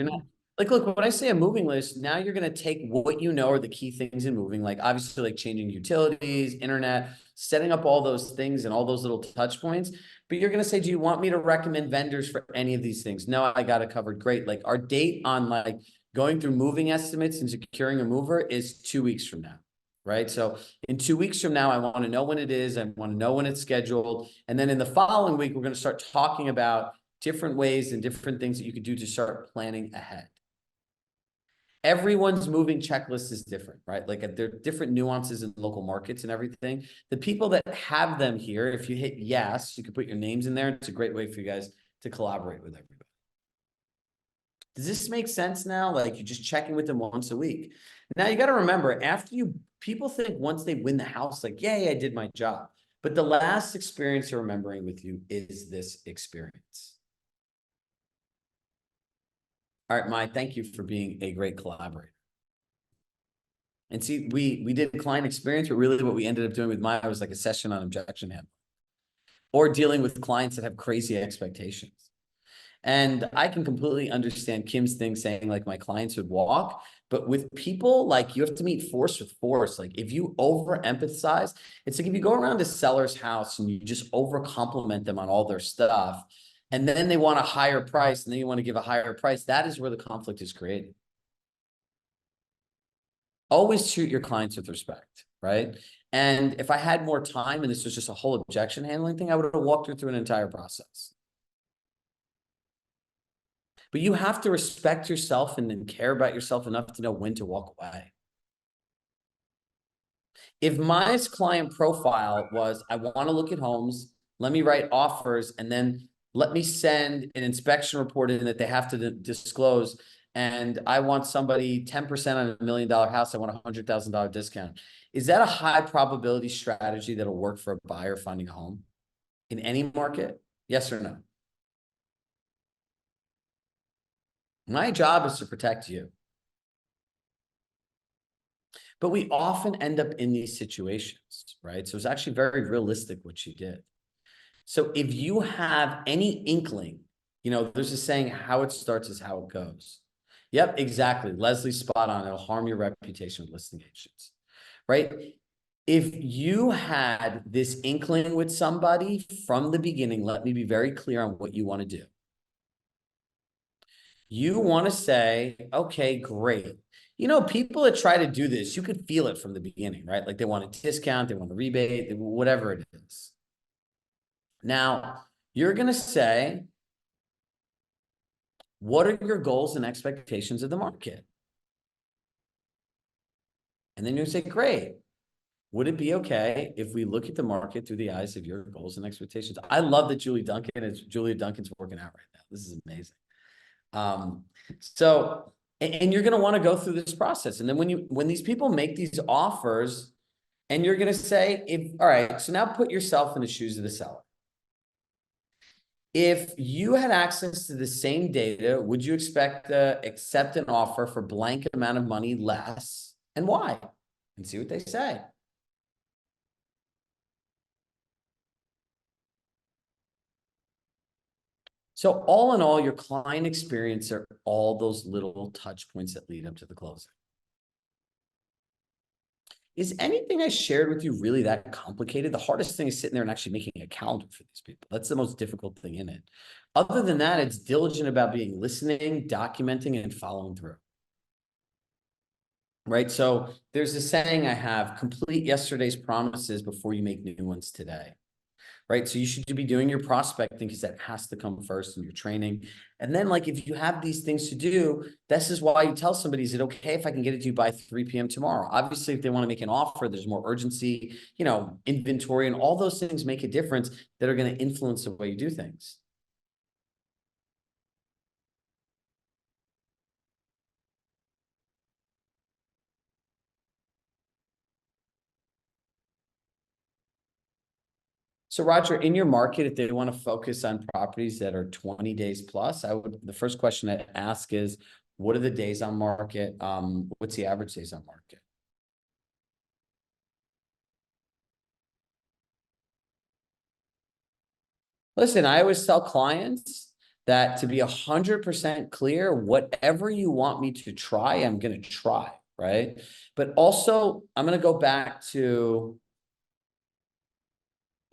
Like, look, when I say a moving list, now you're going to take what you know are the key things in moving, like obviously like changing utilities, internet, setting up all those things and all those little touch points. But you're going to say, do you want me to recommend vendors for any of these things? No, I got it covered. Great. Like, our date on like going through moving estimates and securing a mover is 2 weeks from now. Right. So in 2 weeks from now, I want to know when it is. I want to know when it's scheduled. And then in the following week, we're going to start talking about different ways and different things that you could do to start planning ahead. Everyone's moving checklist is different, right? Like, there are different nuances in local markets and everything. The people that have them here, if you hit yes, you can put your names in there. It's a great way for you guys to collaborate with everybody. Does this make sense now? Like, you're just checking with them once a week. Now you got to remember, people think once they win the house, like, yay, I did my job. But the last experience you're remembering with you is this experience. All right, Mai, thank you for being a great collaborator. And see, we did client experience, but really what we ended up doing with Maya was like a session on objection handling or dealing with clients that have crazy expectations. And I can completely understand Kim's thing saying like my clients would walk, but with people, like, you have to meet force with force. Like, if you over empathize, it's like if you go around a seller's house and you just over compliment them on all their stuff, and then they want a higher price and then you want to give a higher price, that is where the conflict is created. Always treat your clients with respect, right? And if I had more time and this was just a whole objection handling thing, I would have walked her through an entire process. But you have to respect yourself and then care about yourself enough to know when to walk away. If my client profile was, I want to look at homes, let me write offers, and then let me send an inspection report in that they have to disclose, and I want somebody 10% on $1 million house, I want a $100,000 discount. Is that a high probability strategy that'll work for a buyer finding a home in any market? Yes or no? My job is to protect you. But we often end up in these situations, right? So it's actually very realistic what she did. So if you have any inkling, you know, there's a saying, how it starts is how it goes. Yep, exactly. Leslie's spot on. It'll harm your reputation with listing agents, right? If you had this inkling with somebody from the beginning, let me be very clear on what you want to do. You want to say, okay, great. You know, people that try to do this, you could feel it from the beginning, right? Like, they want a discount, they want a rebate, whatever it is. Now, you're going to say, what are your goals and expectations of the market? And then you say, great. Would it be okay if we look at the market through the eyes of your goals and expectations? I love that Julia Duncan's working out right now. This is amazing. So, and you're going to want to go through this process. And then when these people make these offers, And you're going to say, all right, so now put yourself in the shoes of the seller. If you had access to the same data, would you expect to accept an offer for blank amount of money less? And why? And see what they say. So all in all, your client experience are all those little touch points that lead up to the closing. Is anything I shared with you really that complicated? The hardest thing is sitting there and actually making a calendar for these people. That's the most difficult thing in it. Other than that, it's diligent about being listening, documenting, and following through. Right? So there's a saying I have, complete yesterday's promises before you make new ones today. Right? So you should be doing your prospecting because that has to come first in your training. And then like, if you have these things to do, this is why you tell somebody, is it okay if I can get it to you by 3 p.m. tomorrow? Obviously, if they want to make an offer, there's more urgency, you know, inventory, and all those things make a difference that are going to influence the way you do things. So Roger, in your market, if they want to focus on properties that are 20 days plus, the first question I'd ask is, what are the days on market? What's the average days on market? Listen, I always tell clients that to be 100% clear, whatever you want me to try, I'm going to try, right? But also, I'm going to go back to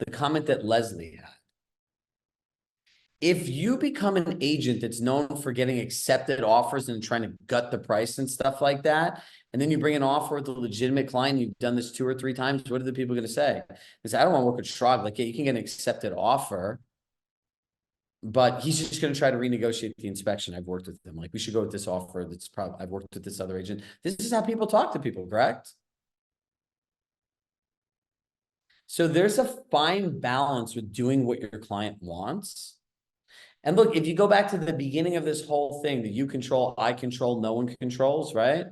the comment that Leslie had. If you become an agent that's known for getting accepted offers and trying to gut the price and stuff like that, and then you bring an offer with a legitimate client, you've done this 2 or 3 times, what are the people going to say? They say, I don't want to work with Chirag. Like, yeah, you can get an accepted offer, but he's just going to try to renegotiate the inspection. I've worked with them. Like, we should go with this offer. That's probably, I've worked with this other agent. This is how people talk to people, correct? So there's a fine balance with doing what your client wants. And look, if you go back to the beginning of this whole thing, that you control, I control, no one controls, right?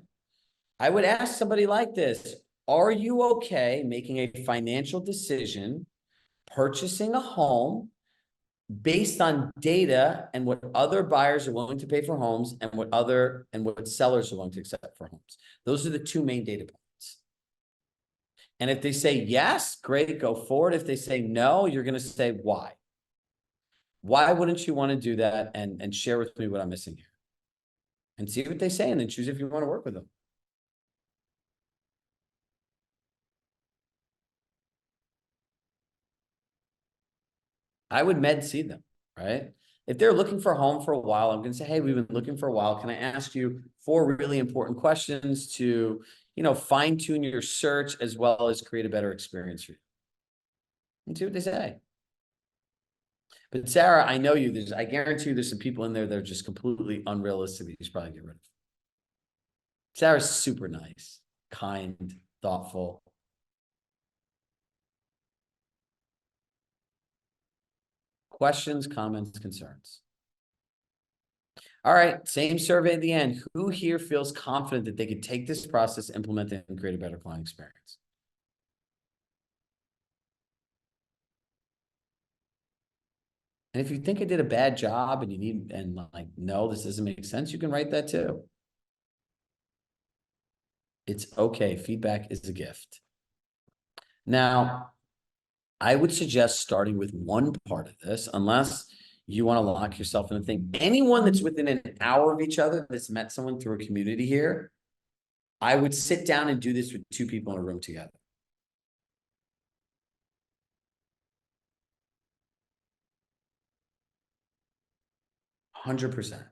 I would ask somebody like this, are you okay making a financial decision, purchasing a home based on data and what other buyers are willing to pay for homes and what sellers are willing to accept for homes? Those are the 2 main data points. And if they say yes, great, go forward. If they say no, you're going to say why. Why wouldn't you want to do that and share with me what I'm missing here? And see what they say, and then choose if you want to work with them. I would med see them, right? If they're looking for a home for a while, I'm going to say, hey, we've been looking for a while. Can I ask you 4 really important questions to, you know, fine tune your search as well as create a better experience for you? And see what they say. But Sarah, I know you. I guarantee you there's some people in there that are just completely unrealistic that you should probably get rid of. Sarah's super nice, kind, thoughtful. Questions, comments, concerns? All right, same survey at the end. Who here feels confident that they could take this process, implement it, and create a better client experience? And if you think I did a bad job and like, no, this doesn't make sense, you can write that too. It's okay. Feedback is a gift. Now, I would suggest starting with one part of this, unless you want to lock yourself in a thing. Anyone that's within an hour of each other that's met someone through a community here, I would sit down and do this with 2 people in a room together. 100%.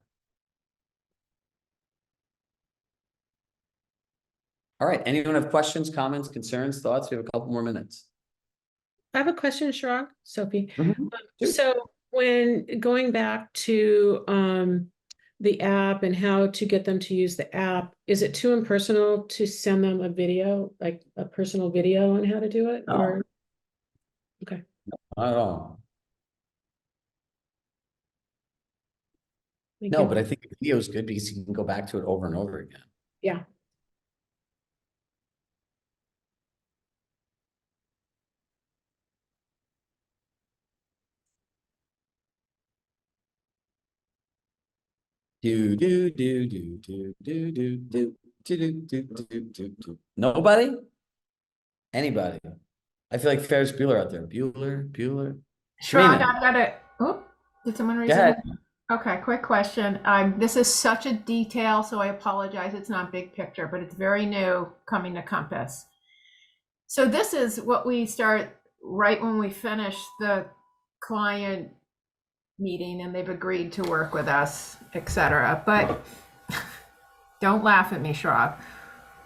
All right. Anyone have questions, comments, concerns, thoughts? We have a couple more minutes. I have a question, Chirag, Sophie. Sure. So when going back to the app and how to get them to use the app, is it too impersonal to send them a video, like a personal video on how to do it? No. Or okay. Not at all. Thank No, you. but I think the video is good because you can go back to it over and over again. Yeah. Do, do, do, do, do, do, do, do, do, do, do, do, do. Nobody? Anybody? I feel like Ferris Bueller out there. Bueller. Shrug, Trina, I've got a, oh, did someone raise go their ahead. hand? Okay, quick question. This is such a detail, so I apologize. It's not big picture, but it's very new coming to Compass. So this is what we start right when we finish the client meeting and they've agreed to work with us, etc. But don't laugh at me, Shrug.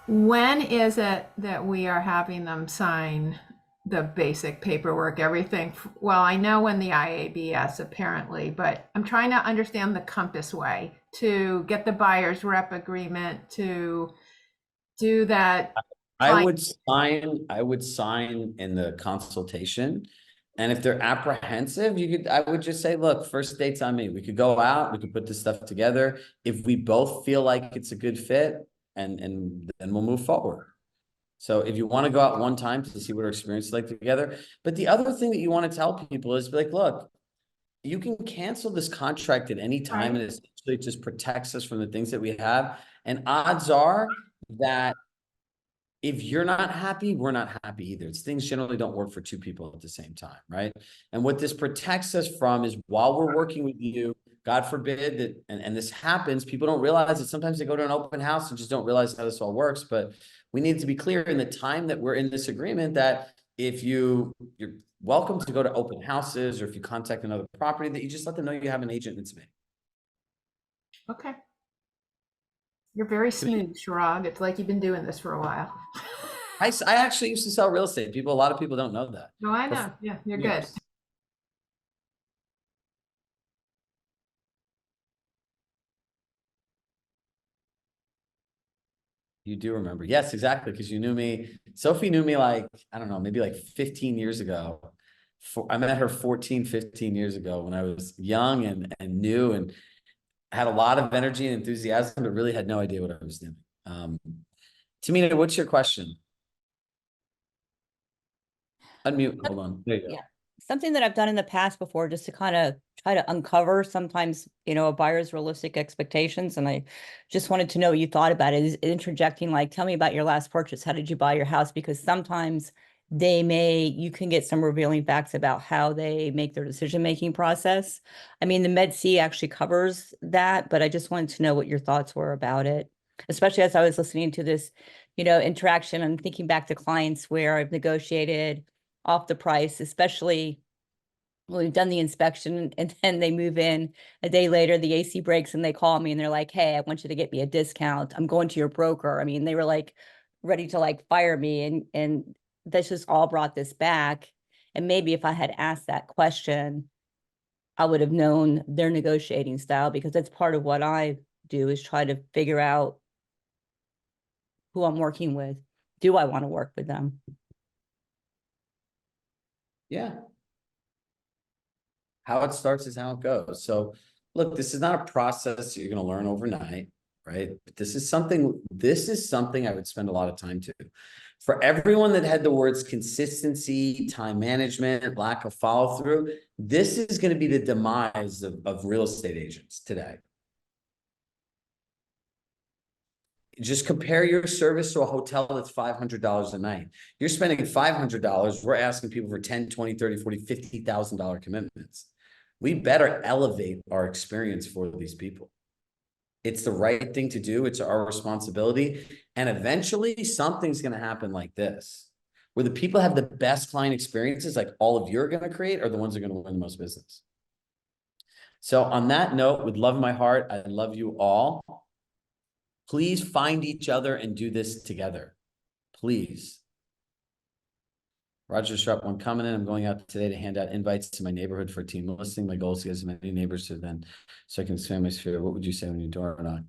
When is it that we are having them sign the basic paperwork, everything? Well, I know when the IABS apparently, but I'm trying to understand the Compass way to get the buyer's rep agreement, to do that. I would sign in the consultation. And if they're apprehensive, I would just say, look, first date's on me. We could go out, we could put this stuff together. If we both feel like it's a good fit, and then we'll move forward. So if you want to go out one time to see what our experience is like together. But the other thing that you want to tell people is like, look, you can cancel this contract at any time, and essentially it just protects us from the things that we have. And odds are that if you're not happy, we're not happy either. Things generally don't work for two people at the same time, right? And what this protects us from is while we're working with you, God forbid that, and this happens, people don't realize that sometimes they go to an open house and just don't realize how this all works. But we need to be clear in the time that we're in this agreement that if you're welcome to go to open houses, or if you contact another property, that you just let them know you have an agent, and it's me. Okay. You're very smooth, Chirag. It's like you've been doing this for a while. I actually used to sell real estate. A lot of people don't know that. No, I know. Yeah, you're good. Yes. You do remember. Yes, exactly. Because you knew me. Sophie knew me like, I don't know, maybe like 15 years ago. I met her 14, 15 years ago when I was young and new and had a lot of energy and enthusiasm, but really had no idea what I was doing. Tamina, what's your question? Unmute. Hold on. There you go. Yeah. Something that I've done in the past before, just to kind of try to uncover sometimes, a buyer's realistic expectations. And I just wanted to know what you thought about it, is interjecting, like, tell me about your last purchase. How did you buy your house? Because sometimes you can get some revealing facts about how they make their decision-making process. I mean, the Med C actually covers that, but I just wanted to know what your thoughts were about it, especially as I was listening to this, interaction and thinking back to clients where I've negotiated off the price, especially when we've done the inspection and then they move in a day later, the AC breaks and they call me and they're like, hey, I want you to get me a discount. I'm going to your broker. I mean, they were like ready to like fire me, and that's just all brought this back. And maybe if I had asked that question, I would have known their negotiating style, because that's part of what I do, is try to figure out who I'm working with. Do I want to work with them? Yeah. How it starts is how it goes. So look, this is not a process you're going to learn overnight, right? But this is something I would spend a lot of time to. For everyone that had the words consistency, time management, lack of follow through, this is going to be the demise of real estate agents today. Just compare your service to a hotel that's $500 a night. You're spending $500. We're asking people for $10, $20, $30, $40, $50,000 commitments. We better elevate our experience for these people. It's the right thing to do. It's our responsibility. And eventually something's going to happen like this, where the people have the best client experiences, like all of you are going to create, are the ones that are going to win the most business. So on that note, with love in my heart, I love you all. Please find each other and do this together. Please. Roger Sharp, one coming in. I'm going out today to hand out invites to my neighborhood for a team listing. My goal is to get as many neighbors so I can expand my sphere. What would you say when you door or not?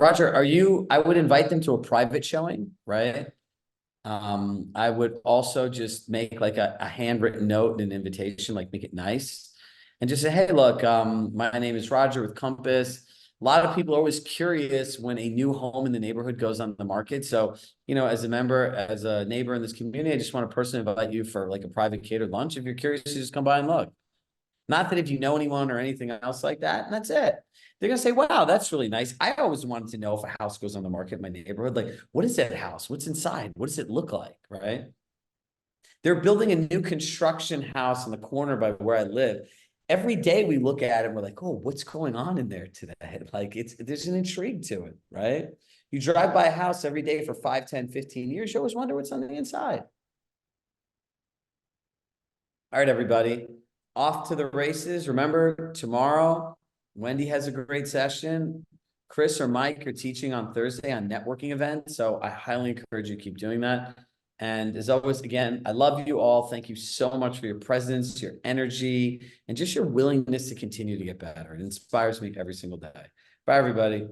Roger, I would invite them to a private showing, right? I would also just make like a handwritten note and an invitation, like make it nice. And just say, hey, look, my name is Roger with Compass. A lot of people are always curious when a new home in the neighborhood goes on the market. So, as a neighbor in this community, I just want to personally invite you for like a private catered lunch. If you're curious, you just come by and look. Not that if you know anyone or anything else like that, and that's it. They're gonna say, wow, that's really nice. I always wanted to know if a house goes on the market in my neighborhood. Like, what is that house? What's inside? What does it look like? Right? They're building a new construction house in the corner by where I live. Every day we look at it and we're like, oh, what's going on in there today? Like there's an intrigue to it, right? You drive by a house every day for 5, 10, 15 years, you always wonder what's on the inside. All right, everybody, off to the races. Remember, tomorrow, Wendy has a great session. Chris or Mike are teaching on Thursday on networking events. So I highly encourage you to keep doing that. And as always, again, I love you all. Thank you so much for your presence, your energy, and just your willingness to continue to get better. It inspires me every single day. Bye, everybody.